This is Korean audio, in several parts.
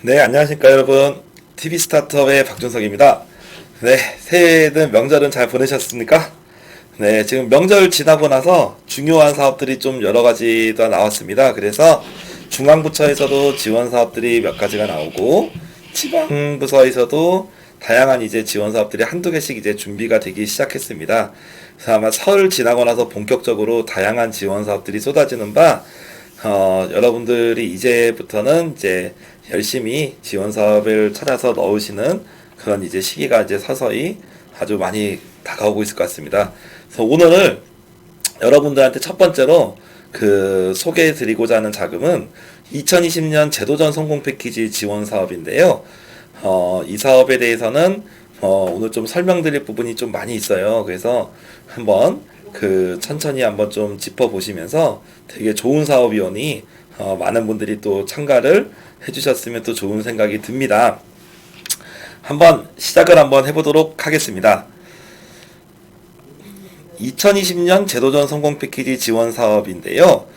네, 안녕하십니까, 여러분. TV 스타트업의 박준석입니다. 네, 새해는 명절은 잘 보내셨습니까? 네, 지금 명절 지나고 나서 중요한 사업들이 좀 여러 가지가 나왔습니다. 그래서 중앙부처에서도 지원 사업들이 몇 가지가 나오고, 지방부서에서도 다양한 이제 지원 사업들이 한두 개씩 이제 준비가 되기 시작했습니다. 그래서 아마 설 지나고 나서 본격적으로 다양한 지원 사업들이 쏟아지는 바, 여러분들이 이제부터는 이제 열심히 지원 사업을 찾아서 넣으시는 그런 이제 시기가 이제 서서히 아주 많이 다가오고 있을 것 같습니다. 그래서 오늘 여러분들한테 첫 번째로 그 소개해 드리고자 하는 자금은 2020년 제도전 성공 패키지 지원 사업인데요. 이 사업에 대해서는 오늘 좀 설명드릴 부분이 좀 많이 있어요. 그래서 한번 천천히 한번 좀 짚어보시면서 되게 좋은 사업이오니 많은 분들이 또 참가를 해주셨으면 또 좋은 생각이 듭니다. 한번 시작을 한번 해보도록 하겠습니다. 2020년 제도전 성공 패키지 지원 사업인데요.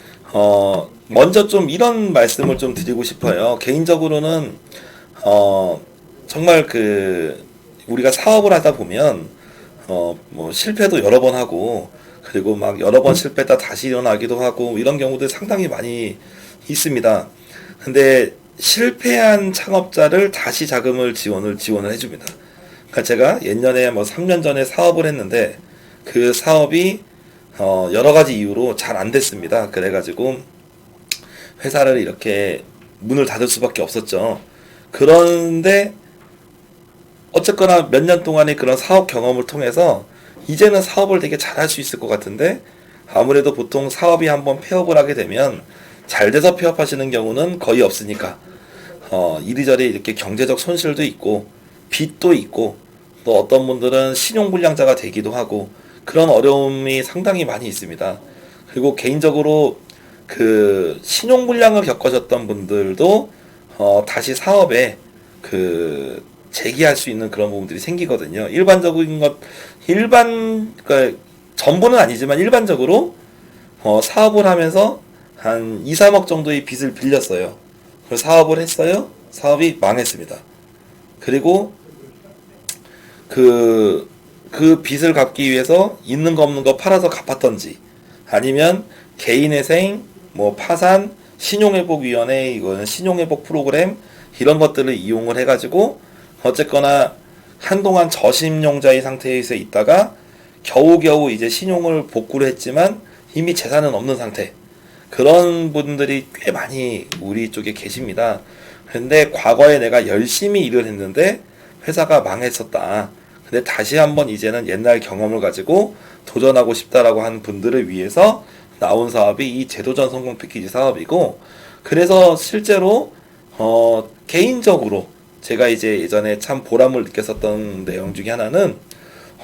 먼저 좀 이런 말씀을 좀 드리고 싶어요. 개인적으로는 정말 우리가 사업을 하다 보면 뭐 실패도 여러 번 하고 그리고 막 여러 번 실패했다 다시 일어나기도 하고 이런 경우들 상당히 많이 있습니다. 근데 실패한 창업자를 다시 자금을 지원을 해줍니다. 그러니까 제가 예년에 뭐 3년 전에 사업을 했는데 그 사업이 여러 가지 이유로 잘 안 됐습니다. 그래가지고 회사를 이렇게 문을 닫을 수밖에 없었죠. 그런데 어쨌거나 몇 년 동안의 그런 사업 경험을 통해서 이제는 사업을 되게 잘할 수 있을 것 같은데 아무래도 보통 사업이 한번 폐업을 하게 되면 잘 돼서 폐업하시는 경우는 거의 없으니까 이리저리 이렇게 경제적 손실도 있고 빚도 있고 또 어떤 분들은 신용불량자가 되기도 하고 그런 어려움이 상당히 많이 있습니다. 그리고 개인적으로 신용불량을 겪으셨던 분들도 다시 사업에 재기할 수 있는 그런 부분들이 생기거든요. 그러니까 전부는 아니지만 일반적으로 사업을 하면서 한 2, 3억 정도의 빚을 빌렸어요. 그래서 사업을 했어요. 사업이 망했습니다. 그리고 그 빚을 갚기 위해서 있는 거 없는 거 팔아서 갚았던지 아니면 개인회생, 뭐 파산, 신용회복위원회, 이거는 신용회복 프로그램 이런 것들을 이용을 해가지고 어쨌거나 한동안 저신용자의 상태에서 있다가 겨우겨우 이제 신용을 복구를 했지만 이미 재산은 없는 상태. 그런 분들이 꽤 많이 우리 쪽에 계십니다. 근데 과거에 내가 열심히 일을 했는데 회사가 망했었다. 근데 다시 한번 이제는 옛날 경험을 가지고 도전하고 싶다라고 하는 분들을 위해서 나온 사업이 이 제도전 성공 패키지 사업이고, 그래서 실제로 개인적으로 제가 이제 예전에 참 보람을 느꼈었던 내용 중에 하나는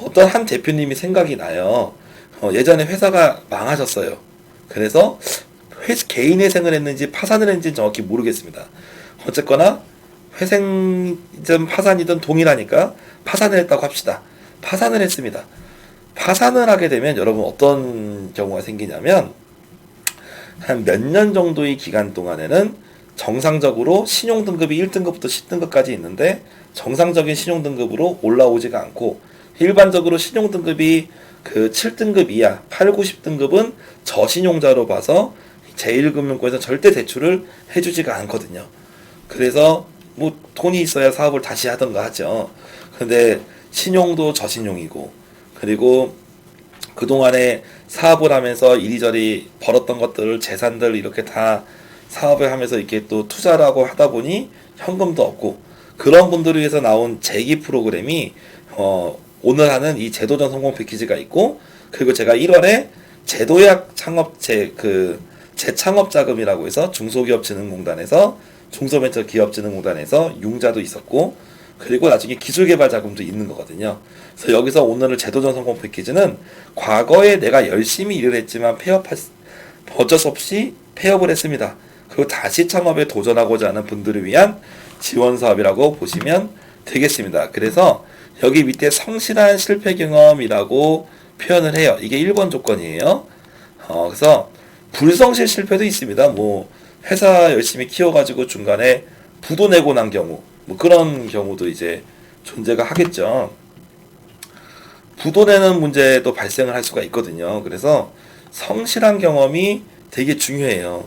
어떤 한 대표님이 생각이 나요. 예전에 회사가 망하셨어요. 그래서 개인회생을 했는지 파산을 했는지 정확히 모르겠습니다. 어쨌거나 회생이든 파산이든 동일하니까 파산을 했다고 합시다. 파산을 했습니다. 파산을 하게 되면 여러분 어떤 경우가 생기냐면 한 몇 년 정도의 기간 동안에는 정상적으로 신용등급이 1등급부터 10등급까지 있는데 정상적인 신용등급으로 올라오지가 않고 일반적으로 신용등급이 7등급 이하, 8, 90등급은 저신용자로 봐서 제1금융권에서 절대 대출을 해주지가 않거든요. 그래서 뭐 돈이 있어야 사업을 다시 하던가 하죠. 근데 신용도 저신용이고 그리고 그동안에 사업을 하면서 이리저리 벌었던 것들을 재산들 이렇게 다 사업을 하면서 이렇게 또 투자를 하고 하다 보니 현금도 없고 그런 분들을 위해서 나온 재기 프로그램이 오늘 하는 이 제도전 성공 패키지가 있고, 그리고 제가 1월에 제도약 창업체 재창업 자금이라고 해서 중소기업진흥공단에서 중소벤처기업진흥공단에서 융자도 있었고 그리고 나중에 기술개발 자금도 있는 거거든요. 그래서 여기서 오늘 제도전 성공 패키지는 과거에 내가 열심히 일을 했지만 어쩔 수 없이 폐업을 했습니다. 그리고 다시 창업에 도전하고자 하는 분들을 위한 지원 사업이라고 보시면 되겠습니다. 그래서 여기 밑에 성실한 실패 경험이라고 표현을 해요. 이게 1번 조건이에요. 그래서 불성실 실패도 있습니다. 뭐 회사 열심히 키워가지고 중간에 부도 내고 난 경우 뭐 그런 경우도 이제 존재가 하겠죠. 부도 내는 문제도 발생을 할 수가 있거든요. 그래서 성실한 경험이 되게 중요해요.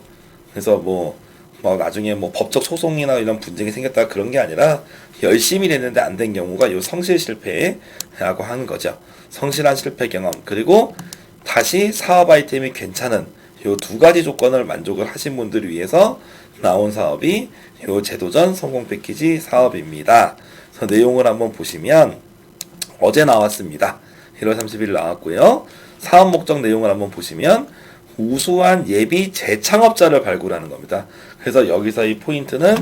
그래서 뭐 나중에 뭐 법적 소송이나 이런 분쟁이 생겼다 그런 게 아니라 열심히 냈는데 안 된 경우가 요 성실 실패라고 하는 거죠. 성실한 실패 경험 그리고 다시 사업 아이템이 괜찮은 요 두 가지 조건을 만족을 하신 분들을 위해서 나온 사업이 요 제도전 성공 패키지 사업입니다. 그래서 내용을 한번 보시면 어제 나왔습니다. 1월 30일 나왔고요. 사업 목적 내용을 한번 보시면 우수한 예비 재창업자를 발굴하는 겁니다. 그래서 여기서 이 포인트는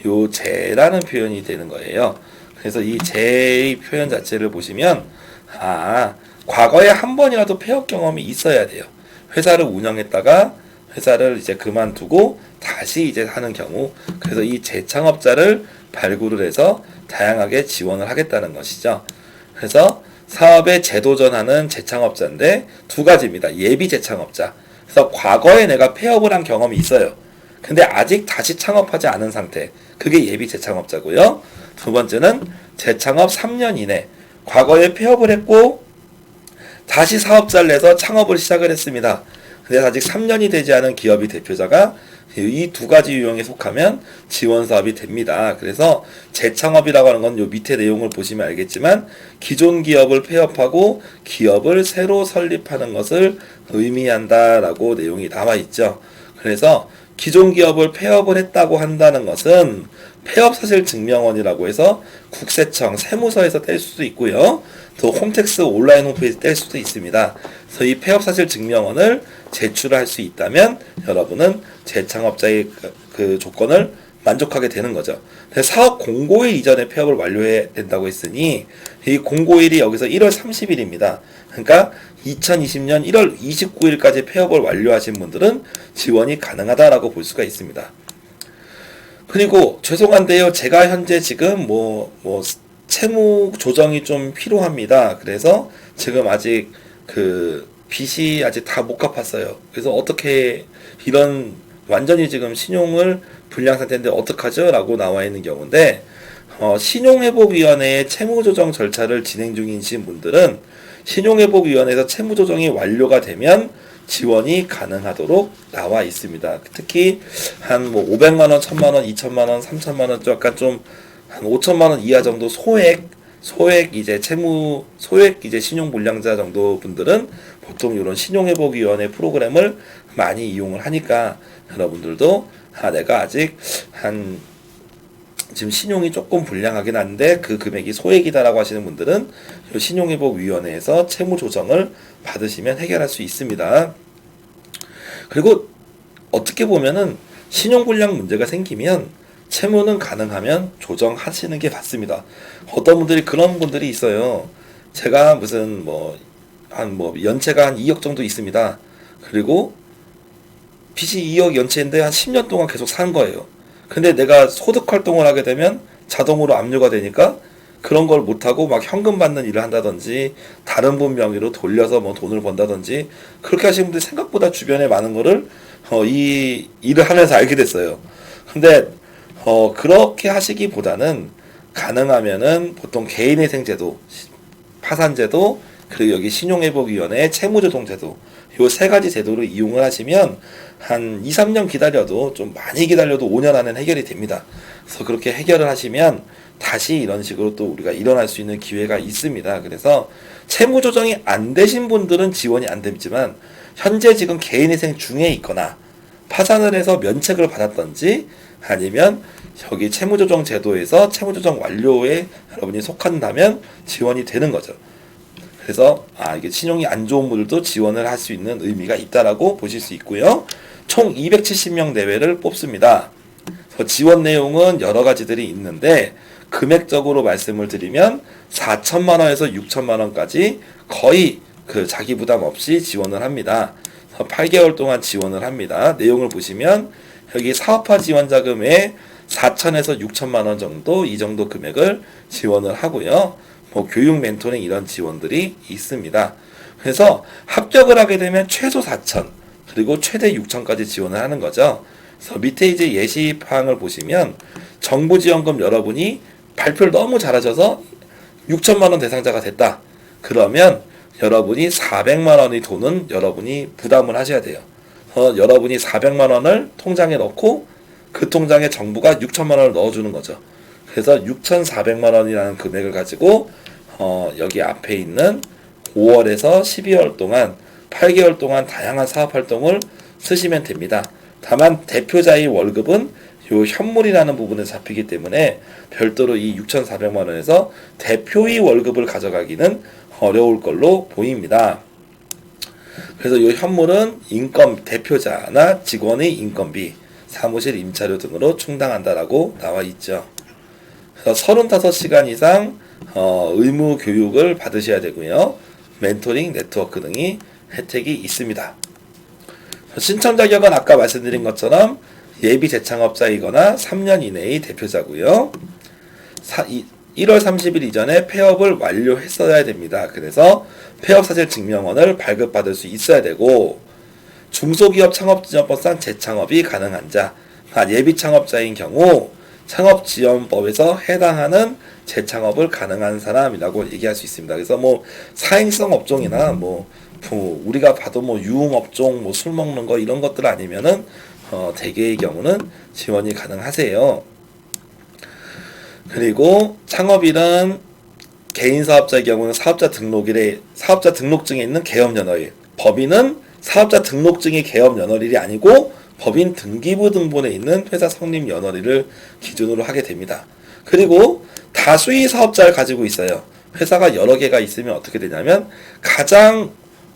요 재라는 표현이 되는 거예요. 그래서 이 재의 표현 자체를 보시면 과거에 한 번이라도 폐업 경험이 있어야 돼요. 회사를 운영했다가 회사를 이제 그만두고 다시 이제 하는 경우 그래서 이 재창업자를 발굴을 해서 다양하게 지원을 하겠다는 것이죠. 그래서 사업에 재도전하는 재창업자인데 두 가지입니다. 예비 재창업자. 그래서 과거에 내가 폐업을 한 경험이 있어요. 근데 아직 다시 창업하지 않은 상태. 그게 예비 재창업자고요. 두 번째는 재창업 3년 이내. 과거에 폐업을 했고 다시 사업자를 내서 창업을 시작을 했습니다. 근데 아직 3년이 되지 않은 기업이 대표자가 이 두 가지 유형에 속하면 지원 사업이 됩니다. 그래서 재창업이라고 하는 건 요 밑에 내용을 보시면 알겠지만 기존 기업을 폐업하고 기업을 새로 설립하는 것을 의미한다라고 내용이 나와 있죠. 그래서 기존 기업을 폐업을 했다고 한다는 것은 폐업 사실 증명원이라고 해서 국세청 세무서에서 뗄 수도 있고요. 또 홈택스 온라인 홈페이지 뗄 수도 있습니다. 그래서 이 폐업 사실 증명원을 제출할 수 있다면 여러분은 재창업자의 그 조건을 만족하게 되는 거죠. 사업 공고일 이전에 폐업을 완료해야 된다고 했으니 이 공고일이 여기서 1월 30일입니다. 그러니까 2020년 1월 29일까지 폐업을 완료하신 분들은 지원이 가능하다라고 볼 수가 있습니다. 그리고 죄송한데요. 제가 현재 지금 채무 조정이 좀 필요합니다. 그래서 지금 아직 그 빚이 아직 다 못 갚았어요. 그래서 어떻게 이런 완전히 지금 신용을 불량 상태인데 어떡하죠? 라고 나와 있는 경우인데 신용회복위원회의 채무조정 절차를 진행 중이신 분들은 신용회복위원회에서 채무조정이 완료가 되면 지원이 가능하도록 나와 있습니다. 특히 한 500만원, 1000만원, 2000만원, 3000만원 약간 좀 한 5천만원 이하 정도 소액 이제 소액 이제 신용불량자 정도 분들은 보통 이런 신용회복위원회 프로그램을 많이 이용을 하니까 여러분들도 내가 아직 지금 신용이 조금 불량하긴 한데 그 금액이 소액이다라고 하시는 분들은 신용회복위원회에서 채무조정을 받으시면 해결할 수 있습니다. 그리고 어떻게 보면은 신용불량 문제가 생기면 채무는 가능하면 조정하시는 게 맞습니다. 어떤 분들이 그런 분들이 있어요. 제가 무슨 연체가 한 2억 정도 있습니다. 그리고 빚이 2억 연체인데 한 10년 동안 계속 산 거예요. 근데 내가 소득 활동을 하게 되면 자동으로 압류가 되니까 그런 걸 못하고 막 현금 받는 일을 한다든지 다른 분 명의로 돌려서 돈을 번다든지 그렇게 하시는 분들이 생각보다 주변에 많은 거를 이 일을 하면서 알게 됐어요. 근데 그렇게 하시기보다는 가능하면은 보통 개인회생제도, 파산제도, 그리고 여기 신용회복위원회 채무조정제도 요 세 가지 제도를 이용을 하시면 한 2, 3년 기다려도 좀 많이 기다려도 5년 안에는 해결이 됩니다. 그래서 그렇게 해결을 하시면 다시 이런 식으로 또 우리가 일어날 수 있는 기회가 있습니다. 그래서 채무조정이 안 되신 분들은 지원이 안 되지만 현재 지금 개인회생 중에 있거나 파산을 해서 면책을 받았던지 아니면 여기 채무조정 제도에서 채무조정 완료에 여러분이 속한다면 지원이 되는 거죠. 그래서 이게 신용이 안 좋은 분들도 지원을 할 수 있는 의미가 있다라고 보실 수 있고요. 총 270명 내외를 뽑습니다. 지원 내용은 여러 가지들이 있는데 금액적으로 말씀을 드리면 4천만 원에서 6천만 원까지 거의 그 자기 부담 없이 지원을 합니다. 8개월 동안 지원을 합니다. 내용을 보시면 여기 사업화 지원 자금에 4천에서 6천만 원 정도 이 정도 금액을 지원을 하고요. 교육 멘토링 이런 지원들이 있습니다. 그래서 합격을 하게 되면 최소 4천, 그리고 최대 6천까지 지원을 하는 거죠. 그래서 밑에 이제 예시사항을 보시면 정부 지원금 여러분이 발표를 너무 잘하셔서 6천만 원 대상자가 됐다. 그러면 여러분이 400만 원의 돈은 여러분이 부담을 하셔야 돼요. 여러분이 400만 원을 통장에 넣고 그 통장에 정부가 6천만 원을 넣어주는 거죠. 그래서 6,400만 원이라는 금액을 가지고 여기 앞에 있는 5월에서 12월 동안 8개월 동안 다양한 사업 활동을 쓰시면 됩니다. 다만 대표자의 월급은 요 현물이라는 부분에 잡히기 때문에 별도로 이 6,400만 원에서 대표의 월급을 가져가기는 어려울 걸로 보입니다. 그래서 이 현물은 대표자나 직원의 인건비, 사무실 임차료 등으로 충당한다라고 나와 있죠. 그래서 35시간 이상 의무 교육을 받으셔야 되고요. 멘토링, 네트워크 등이 혜택이 있습니다. 신청 자격은 아까 말씀드린 것처럼 예비 재창업자이거나 3년 이내의 대표자고요. 1월 30일 이전에 폐업을 완료했어야 됩니다. 그래서 폐업사실 증명원을 발급받을 수 있어야 되고 중소기업 창업지원법상 재창업이 가능한 자, 예비 창업자인 경우 창업지원법에서 해당하는 재창업을 가능한 사람이라고 얘기할 수 있습니다. 그래서 뭐 사행성 업종이나 우리가 봐도 유흥업종, 술 먹는 거 이런 것들 아니면은 대개의 경우는 지원이 가능하세요. 그리고 창업일은 개인 사업자의 경우는 사업자 등록증에 있는 개업 연월일, 법인은 사업자 등록증이 개업 연월일이 아니고 법인 등기부 등본에 있는 회사 성립 연월일을 기준으로 하게 됩니다. 그리고 다수의 사업자를 가지고 있어요. 회사가 여러 개가 있으면 어떻게 되냐면 가장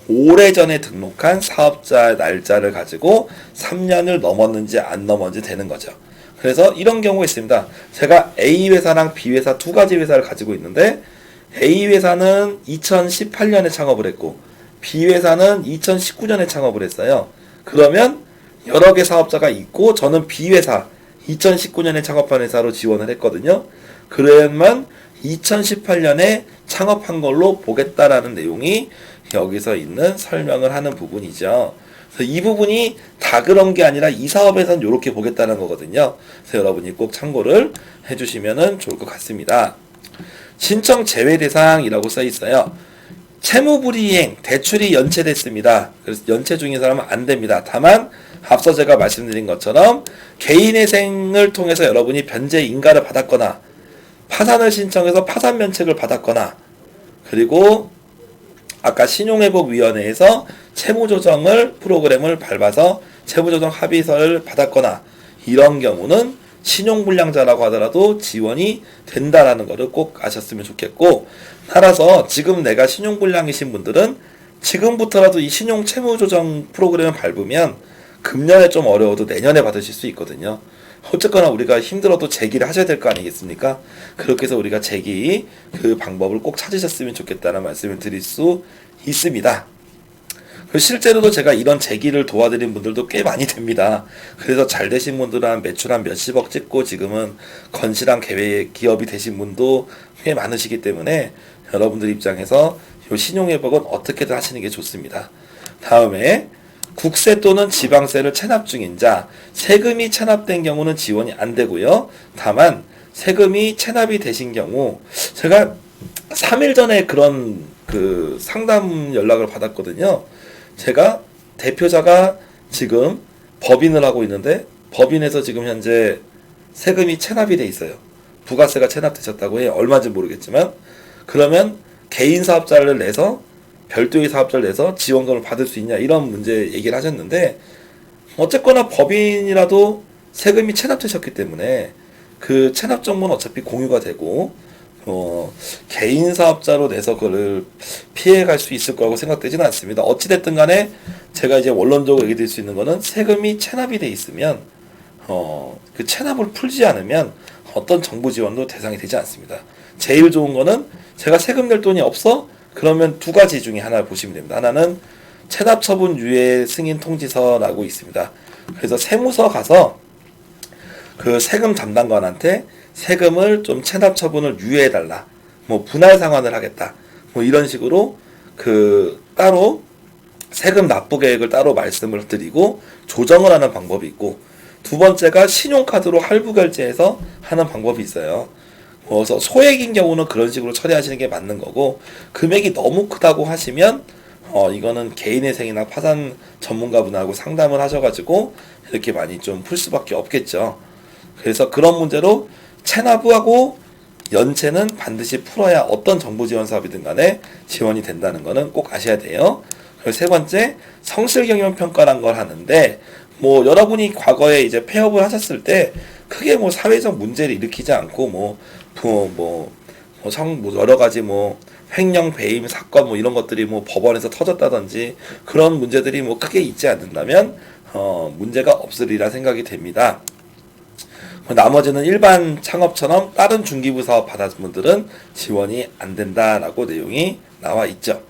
오래전에 등록한 사업자 날짜를 가지고 3년을 넘었는지 안 넘었는지 되는 거죠. 그래서 이런 경우가 있습니다. 제가 A 회사랑 B 회사 두 가지 회사를 가지고 있는데 A 회사는 2018년에 창업을 했고 B 회사는 2019년에 창업을 했어요. 그러면 여러 개 사업자가 있고 저는 B 회사 2019년에 창업한 회사로 지원을 했거든요. 그러면 2018년에 창업한 걸로 보겠다라는 내용이 여기서 있는 설명을 하는 부분이죠. 그래서 이 부분이 다 그런 게 아니라 이 사업에서는 이렇게 보겠다는 거거든요. 그래서 여러분이 꼭 참고를 해주시면 좋을 것 같습니다. 신청 제외 대상이라고 써 있어요. 채무불이행, 대출이 연체됐습니다. 그래서 연체 중인 사람은 안 됩니다. 다만 앞서 제가 말씀드린 것처럼 개인회생을 통해서 여러분이 변제 인가를 받았거나 파산을 신청해서 파산 면책을 받았거나 그리고 아까 신용회복위원회에서 채무조정을 프로그램을 밟아서 채무조정 합의서를 받았거나 이런 경우는 신용불량자라고 하더라도 지원이 된다라는 것을 꼭 아셨으면 좋겠고, 따라서 지금 내가 신용불량이신 분들은 지금부터라도 이 신용 채무조정 프로그램을 밟으면 금년에 좀 어려워도 내년에 받으실 수 있거든요. 어쨌거나 우리가 힘들어도 제기를 하셔야 될 거 아니겠습니까? 그렇게 해서 우리가 제기 그 방법을 꼭 찾으셨으면 좋겠다는 말씀을 드릴 수 있습니다. 실제로도 제가 이런 제기를 도와드린 분들도 꽤 많이 됩니다. 그래서 잘 되신 분들은 매출 한 몇십억 찍고 지금은 건실한 기업이 되신 분도 꽤 많으시기 때문에 여러분들 입장에서 이 신용회복은 어떻게든 하시는 게 좋습니다. 다음에 국세 또는 지방세를 체납 중인 자, 세금이 체납된 경우는 지원이 안 되고요. 다만 세금이 체납이 되신 경우, 제가 3일 전에 그런 그 상담 연락을 받았거든요. 제가 대표자가 지금 법인을 하고 있는데 법인에서 지금 현재 세금이 체납이 돼 있어요. 부가세가 체납되셨다고 해요. 얼마인지 모르겠지만. 그러면 개인 사업자를 내서 별도의 사업자를 내서 지원금을 받을 수 있냐 이런 문제 얘기를 하셨는데, 어쨌거나 법인이라도 세금이 체납되셨기 때문에 그 체납 정보는 어차피 공유가 되고 개인 사업자로 내서 그걸 피해갈 수 있을 거라고 생각되지는 않습니다. 어찌됐든 간에 제가 이제 원론적으로 얘기 드릴 수 있는 거는 세금이 체납이 돼 있으면 그 체납을 풀지 않으면 어떤 정부 지원도 대상이 되지 않습니다. 제일 좋은 거는 제가 세금 낼 돈이 없어? 그러면 두 가지 중에 하나를 보시면 됩니다. 하나는 체납 처분 유예 승인 통지서라고 있습니다. 그래서 세무서 가서 그 세금 담당관한테 세금을 좀 체납 처분을 유예해달라, 분할 상환을 하겠다, 이런 식으로 그 따로 세금 납부 계획을 따로 말씀을 드리고 조정을 하는 방법이 있고, 두 번째가 신용카드로 할부 결제해서 하는 방법이 있어요. 그래서 소액인 경우는 그런 식으로 처리하시는 게 맞는 거고, 금액이 너무 크다고 하시면 이거는 개인회생이나 파산 전문가분하고 상담을 하셔가지고 이렇게 많이 좀 풀 수밖에 없겠죠. 그래서 그런 문제로 체납부하고 연체는 반드시 풀어야 어떤 정부 지원 사업이든 간에 지원이 된다는 거는 꼭 아셔야 돼요. 그리고 세 번째, 성실 경영 평가란 걸 하는데, 뭐 여러분이 과거에 이제 폐업을 하셨을 때 크게 뭐 사회적 문제를 일으키지 않고 뭐 여러 가지 뭐 횡령 배임 사건 뭐 이런 것들이 뭐 법원에서 터졌다든지 그런 문제들이 뭐 크게 있지 않는다면 문제가 없으리라 생각이 됩니다. 나머지는 일반 창업처럼 다른 중기부 사업 받았은 분들은 지원이 안 된다라고 내용이 나와 있죠.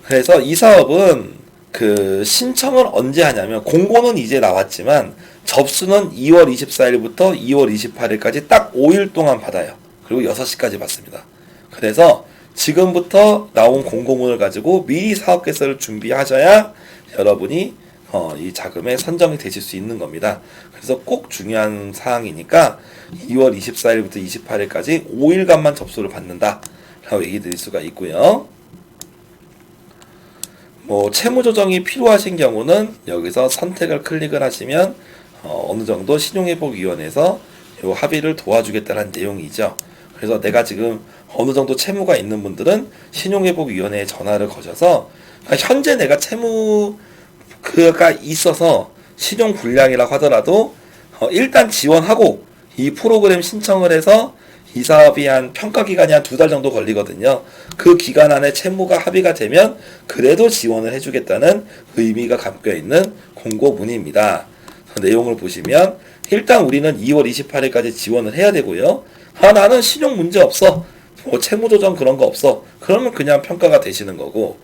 그래서 이 사업은 그 신청을 언제 하냐면, 공고는 이제 나왔지만 접수는 2월 24일부터 2월 28일까지 딱 5일 동안 받아요. 그리고 6시까지 받습니다. 그래서 지금부터 나온 공고문을 가지고 미리 사업계획서를 준비하셔야 여러분이 이 자금에 선정이 되실 수 있는 겁니다. 그래서 꼭 중요한 사항이니까 2월 24일부터 28일까지 5일간만 접수를 받는다 라고 얘기 드릴 수가 있고요. 뭐 채무 조정이 필요하신 경우는 여기서 선택을 클릭을 하시면 어느 정도 신용회복위원회에서 요 합의를 도와주겠다는 내용이죠. 그래서 내가 지금 어느 정도 채무가 있는 분들은 신용회복위원회에 전화를 거셔서, 그러니까 현재 내가 채무가 있어서 신용불량이라고 하더라도 일단 지원하고 이 프로그램 신청을 해서 이 사업이 한 평가 기간이 한 2달 정도 걸리거든요. 그 기간 안에 채무가 합의가 되면 그래도 지원을 해주겠다는 의미가 담겨 있는 공고문입니다. 내용을 보시면 일단 우리는 2월 28일까지 지원을 해야 되고요. 나는 신용 문제 없어, 뭐 채무 조정 그런 거 없어, 그러면 그냥 평가가 되시는 거고,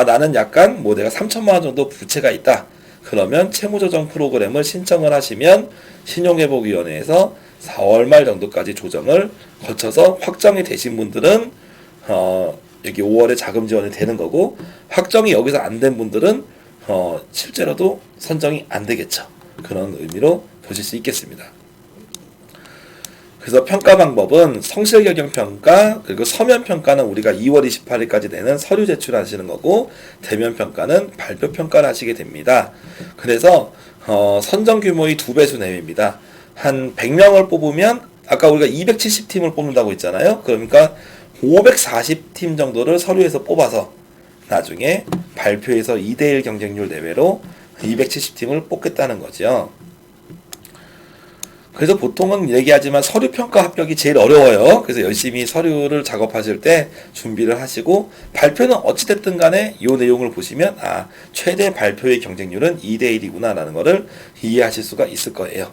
나는 약간 뭐 내가 3천만 원 정도 부채가 있다, 그러면 채무 조정 프로그램을 신청을 하시면 신용회복위원회에서 4월 말 정도까지 조정을 거쳐서 확정이 되신 분들은 여기 5월에 자금 지원이 되는 거고, 확정이 여기서 안 된 분들은 실제로도 선정이 안 되겠죠. 그런 의미로 보실 수 있겠습니다. 그래서 평가 방법은 성실경영평가, 그리고 서면평가는 우리가 2월 28일까지 내는 서류 제출하시는 거고, 대면평가는 발표평가를 하시게 됩니다. 그래서 선정 규모의 2배수 내외입니다. 한 100명을 뽑으면, 아까 우리가 270팀을 뽑는다고 했잖아요. 그러니까 540팀 정도를 서류에서 뽑아서 나중에 발표에서 2대1 경쟁률 내외로 270팀을 뽑겠다는 거죠. 그래서 보통은 얘기하지만 서류평가 합격이 제일 어려워요. 그래서 열심히 서류를 작업하실 때 준비를 하시고, 발표는 어찌됐든 간에 이 내용을 보시면 최대 발표의 경쟁률은 2대1이구나 라는 거를 이해하실 수가 있을 거예요.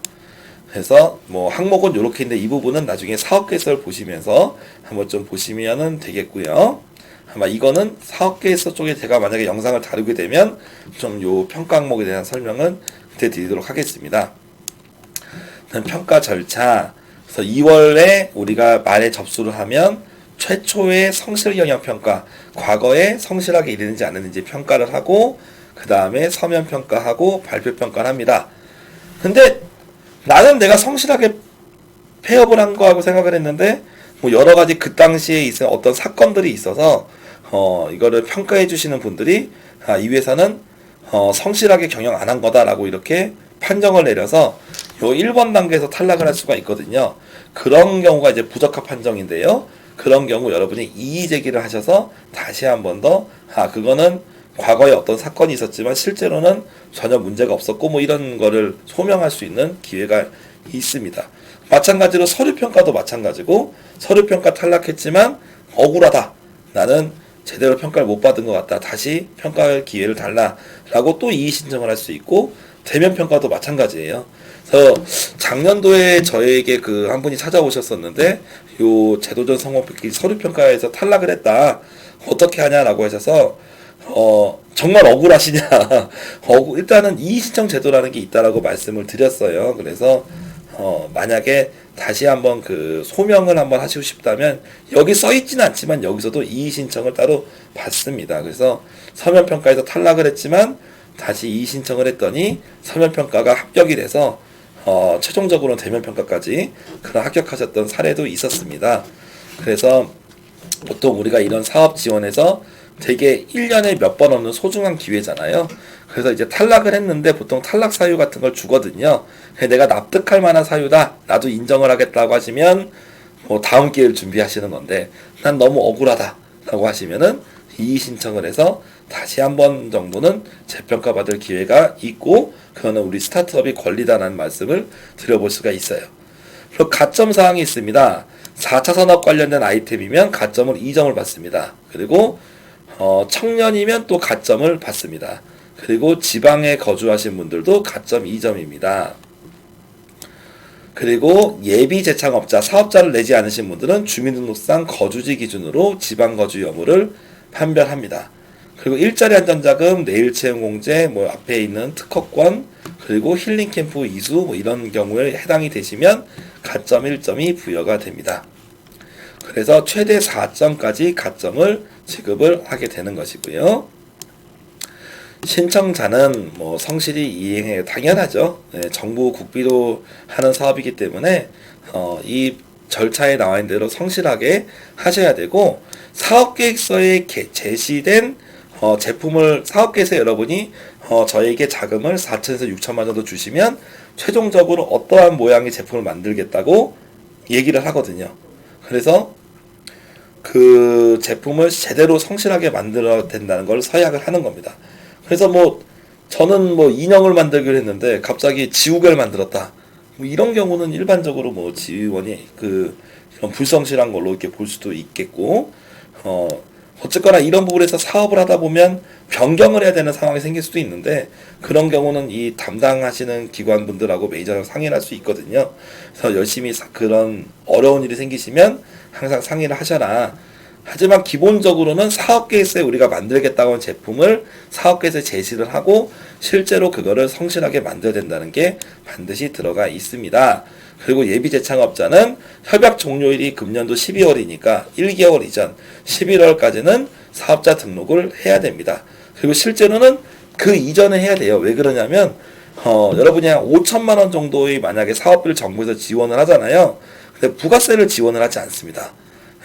그래서 뭐 항목은 이렇게 있는데 이 부분은 나중에 사업계획서를 보시면서 한번 좀 보시면 되겠고요. 아마 이거는 사업계획서 쪽에 제가 만약에 영상을 다루게 되면 좀 요 평가 항목에 대한 설명은 그때 드리도록 하겠습니다. 평가 절차. 그래서 2월에 우리가 말에 접수를 하면 최초의 성실 경영 평가, 과거에 성실하게 일했는지 안 했는지 평가를 하고, 그 다음에 서면 평가하고 발표 평가를 합니다. 근데 나는 내가 성실하게 폐업을 한 거하고 생각을 했는데, 뭐 여러 가지 그 당시에 있은 어떤 사건들이 있어서 이거를 평가해 주시는 분들이 이 회사는 성실하게 경영 안 한 거다라고 이렇게 판정을 내려서 요 1번 단계에서 탈락을 할 수가 있거든요. 그런 경우가 이제 부적합 판정인데요. 그런 경우 여러분이 이의 제기를 하셔서 다시 한 번 더 그거는 과거에 어떤 사건이 있었지만 실제로는 전혀 문제가 없었고 뭐 이런 거를 소명할 수 있는 기회가 있습니다. 마찬가지로 서류평가도 마찬가지고, 서류평가 탈락했지만 억울하다, 나는 제대로 평가를 못 받은 것 같다, 다시 평가할 기회를 달라라고 또 이의 신청을 할 수 있고, 대면 평가도 마찬가지예요. 그래서 작년도에 저에게 그 한 분이 찾아오셨었는데, 요 제도전 성공평가 서류평가에서 탈락을 했다, 어떻게 하냐라고 하셔서 정말 억울하시냐 일단은 이의 신청 제도라는 게 있다라고 말씀을 드렸어요. 그래서 만약에 다시 한번 그 소명을 한번 하시고 싶다면 여기 써 있지는 않지만 여기서도 이의 신청을 따로 받습니다. 그래서 서면 평가에서 탈락을 했지만 다시 이의 신청을 했더니 서면 평가가 합격이 돼서 최종적으로는 대면 평가까지 그런 합격하셨던 사례도 있었습니다. 그래서 보통 우리가 이런 사업 지원에서 되게 1년에 몇 번 없는 소중한 기회잖아요. 그래서 이제 탈락을 했는데 보통 탈락 사유 같은 걸 주거든요. 내가 납득할 만한 사유다, 나도 인정을 하겠다고 하시면 뭐 다음 기회를 준비하시는 건데, 난 너무 억울하다 라고 하시면은 이의 신청을 해서 다시 한 번 정도는 재평가 받을 기회가 있고, 그거는 우리 스타트업이 권리다라는 말씀을 드려볼 수가 있어요. 그리고 가점 사항이 있습니다. 4차 산업 관련된 아이템이면 가점을 2점을 받습니다. 그리고 청년이면 또 가점을 받습니다. 그리고 지방에 거주하신 분들도 가점 2점입니다. 그리고 예비 재창업자, 사업자를 내지 않으신 분들은 주민등록상 거주지 기준으로 지방 거주 여부를 판별합니다. 그리고 일자리 안전자금, 내일채용공제, 뭐 앞에 있는 특허권, 그리고 힐링캠프 이수, 뭐 이런 경우에 해당이 되시면 가점 1점이 부여가 됩니다. 그래서 최대 4점까지 가점을 지급을 하게 되는 것이고요. 신청자는 뭐 성실히 이행해 당연하죠. 네, 정부 국비로 하는 사업이기 때문에 이 절차에 나와 있는 대로 성실하게 하셔야 되고, 사업계획서에 제시된 제품을 사업계획서 여러분이 저에게 자금을 4천에서 6천만 정도 주시면 최종적으로 어떠한 모양의 제품을 만들겠다고 얘기를 하거든요. 그래서 그 제품을 제대로 성실하게 만들어야 된다는 걸 서약을 하는 겁니다. 그래서 뭐 저는 뭐 인형을 만들기로 했는데 갑자기 지우개를 만들었다, 뭐 이런 경우는 일반적으로 뭐 지원이 그런 불성실한 걸로 이렇게 볼 수도 있겠고, 어쨌거나 이런 부분에서 사업을 하다 보면 변경을 해야 되는 상황이 생길 수도 있는데, 그런 경우는 이 담당하시는 기관분들하고 매니저랑 상의를 할 수 있거든요. 그래서 열심히 그런 어려운 일이 생기시면 항상 상의를 하셔라. 하지만 기본적으로는 사업계획서에 우리가 만들겠다고 한 제품을 사업계획서에 제시를 하고 실제로 그거를 성실하게 만들어야 된다는 게 반드시 들어가 있습니다. 그리고 예비 재창업자는 협약 종료일이 금년도 12월이니까 1개월 이전 11월까지는 사업자 등록을 해야 됩니다. 그리고 실제로는 그 이전에 해야 돼요. 왜 그러냐면 여러분이 한 5천만 원 정도의 만약에 사업비를 정부에서 지원을 하잖아요. 근데 부가세를 지원을 하지 않습니다.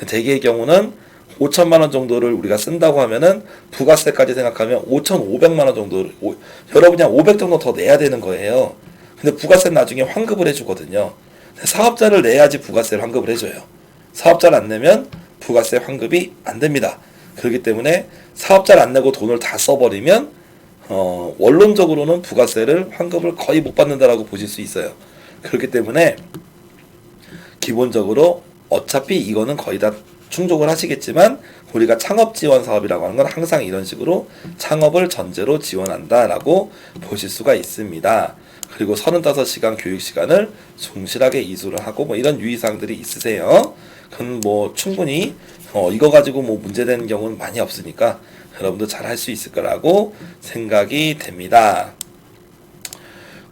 대개의 경우는 5천만 원 정도를 우리가 쓴다고 하면은 부가세까지 생각하면 5,500만 원 정도를 여러분이 한 500 정도 더 내야 되는 거예요. 근데 부가세는 나중에 환급을 해주거든요. 사업자를 내야지 부가세를 환급을 해줘요. 사업자를 안 내면 부가세 환급이 안 됩니다. 그렇기 때문에 사업자를 안 내고 돈을 다 써버리면 원론적으로는 부가세를 환급을 거의 못 받는다라고 보실 수 있어요. 그렇기 때문에 기본적으로 어차피 이거는 거의 다 충족을 하시겠지만 우리가 창업 지원 사업이라고 하는 건 항상 이런 식으로 창업을 전제로 지원한다라고 보실 수가 있습니다. 그리고 35시간 교육 시간을 충실하게 이수를 하고 뭐 이런 유의사항들이 있으세요. 그건 뭐 충분히 이거 가지고 뭐 문제되는 경우는 많이 없으니까 여러분도 잘 할 수 있을 거라고 생각이 됩니다.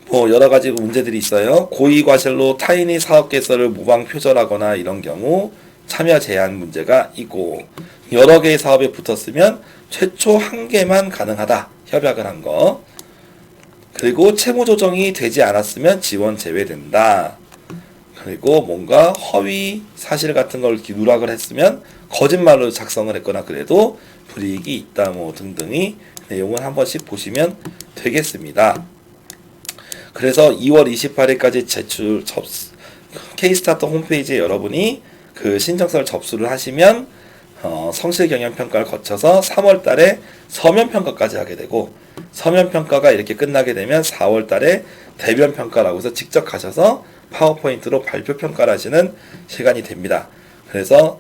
뭐 여러 가지 문제들이 있어요. 고의과실로 타인의 사업계획서를 무방 표절하거나 이런 경우 참여 제한 문제가 있고, 여러 개의 사업에 붙었으면 최초 한 개만 가능하다, 협약을 한 거. 그리고 채무 조정이 되지 않았으면 지원 제외된다. 그리고 뭔가 허위 사실 같은 걸 누락을 했으면 거짓말로 작성을 했거나 그래도 불이익이 있다, 뭐 등등의 내용을 한 번씩 보시면 되겠습니다. 그래서 2월 28일까지 제출 K-스타터 홈페이지에 여러분이 그 신청서를 접수를 하시면 성실 경영 평가를 거쳐서 3월 달에 서면 평가까지 하게 되고, 서면 평가가 이렇게 끝나게 되면 4월 달에 대면 평가라고 해서 직접 가셔서 파워포인트로 발표 평가를 하시는 시간이 됩니다. 그래서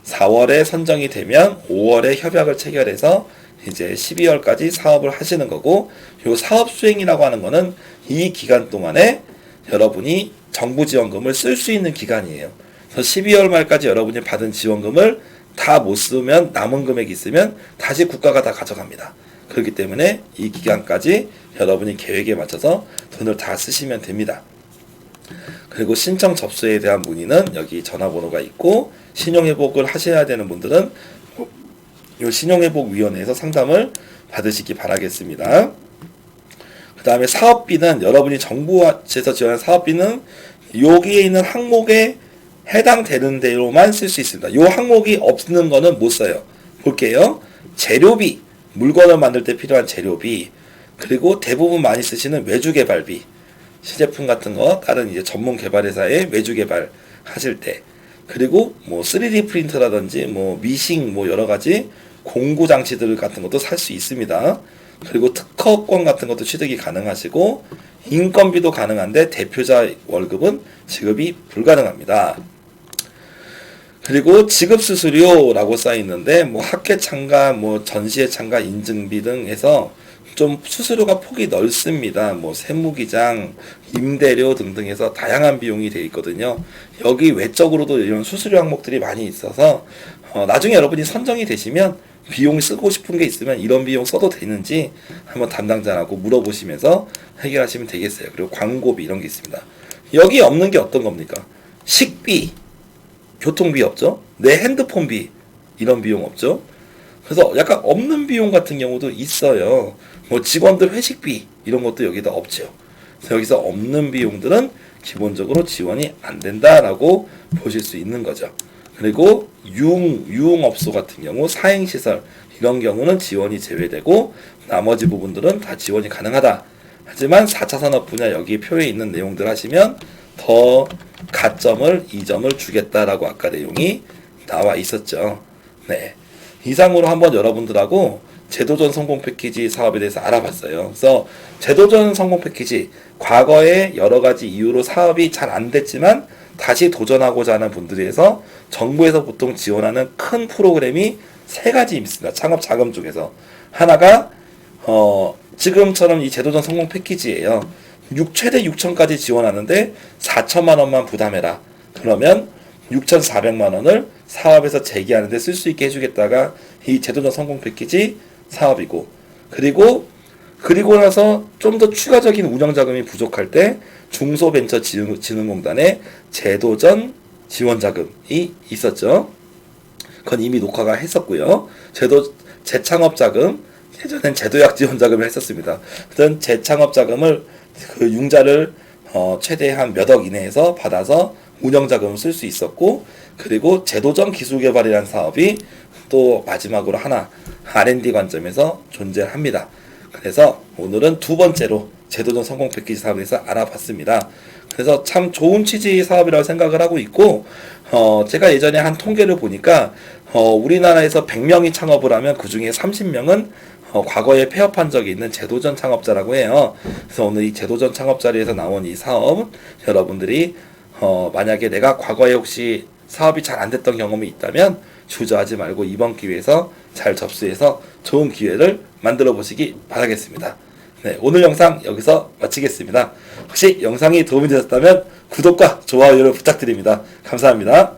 4월에 선정이 되면 5월에 협약을 체결해서 이제 12월까지 사업을 하시는 거고, 요 사업 수행이라고 하는 거는 이 기간 동안에 여러분이 정부 지원금을 쓸 수 있는 기간이에요. 그래서 12월 말까지 여러분이 받은 지원금을 다 못 쓰면 남은 금액이 있으면 다시 국가가 다 가져갑니다. 그렇기 때문에 이 기간까지 여러분이 계획에 맞춰서 돈을 다 쓰시면 됩니다. 그리고 신청 접수에 대한 문의는 여기 전화번호가 있고, 신용회복을 하셔야 되는 분들은 이 신용회복위원회에서 상담을 받으시기 바라겠습니다. 그 다음에 사업비는 여러분이 정부에서 지원한 사업비는 여기에 있는 항목에 해당되는 대로만 쓸 수 있습니다. 이 항목이 없는 거는 못 써요. 볼게요. 재료비, 물건을 만들 때 필요한 재료비, 그리고 대부분 많이 쓰시는 외주 개발비, 시제품 같은 거 다른 이제 전문 개발회사에 외주 개발 하실 때, 그리고 뭐 3D 프린터라든지 뭐 미싱 뭐 여러 가지 공구 장치들 같은 것도 살 수 있습니다. 그리고 특허권 같은 것도 취득이 가능하시고, 인건비도 가능한데 대표자 월급은 지급이 불가능합니다. 그리고 지급 수수료라고 써 있는데 뭐 학회 참가, 뭐 전시회 참가 인증비 등에서 좀 수수료가 폭이 넓습니다. 뭐 세무기장, 임대료 등등해서 다양한 비용이 되어 있거든요. 여기 외적으로도 이런 수수료 항목들이 많이 있어서 나중에 여러분이 선정이 되시면 비용 쓰고 싶은 게 있으면 이런 비용 써도 되는지 한번 담당자하고 물어보시면서 해결하시면 되겠어요. 그리고 광고비 이런 게 있습니다. 여기 없는 게 어떤 겁니까? 식비, 교통비 없죠? 내 핸드폰비 이런 비용 없죠? 그래서 약간 없는 비용 같은 경우도 있어요. 뭐 직원들 회식비 이런 것도 여기다 없죠. 그래서 여기서 없는 비용들은 기본적으로 지원이 안 된다라고 보실 수 있는 거죠. 그리고 유흥업소 같은 경우 사행시설 이런 경우는 지원이 제외되고 나머지 부분들은 다 지원이 가능하다. 하지만 4차 산업 분야 여기 표에 있는 내용들 하시면 더 가점을 2점을 주겠다라고 아까 내용이 나와 있었죠. 네. 이상으로 한번 여러분들하고 제도전 성공 패키지 사업에 대해서 알아봤어요. 그래서 제도전 성공 패키지 과거에 여러 가지 이유로 사업이 잘 안 됐지만 다시 도전하고자 하는 분들에서 정부에서 보통 지원하는 큰 프로그램이 3가지 있습니다. 창업 자금 쪽에서. 하나가 지금처럼 이 제도전 성공 패키지예요. 최대 6천까지 지원하는데 4천만 원만 부담해라. 그러면 6,400만 원을 사업에서 재기하는데 쓸 수 있게 해주겠다가 이 제도전 성공 패키지 사업이고, 그리고 나서 좀 더 추가적인 운영 자금이 부족할 때 중소벤처진흥공단의 제도전 지원 자금이 있었죠. 그건 이미 녹화가 했었고요. 재창업 자금, 예전엔 제도약 지원 자금을 했었습니다. 그런 재창업 자금을 그 융자를 최대한 몇 억 이내에서 받아서 운영 자금을 쓸 수 있었고, 그리고 제도전 기술개발이라는 사업이 또 마지막으로 하나 R&D 관점에서 존재합니다. 그래서 오늘은 두 번째로 제도전 성공 패키지 사업에 대해서 알아봤습니다. 그래서 참 좋은 취지 사업이라고 생각을 하고 있고, 제가 예전에 한 통계를 보니까 우리나라에서 100명이 창업을 하면 그 중에 30명은 과거에 폐업한 적이 있는 제도전 창업자라고 해요. 그래서 오늘 이 제도전 창업자리에서 나온 이 사업, 여러분들이 만약에 내가 과거에 혹시 사업이 잘 안 됐던 경험이 있다면 주저하지 말고 이번 기회에서 잘 접수해서 좋은 기회를 만들어 보시기 바라겠습니다. 네, 오늘 영상 여기서 마치겠습니다. 혹시 영상이 도움이 되셨다면 구독과 좋아요를 부탁드립니다. 감사합니다.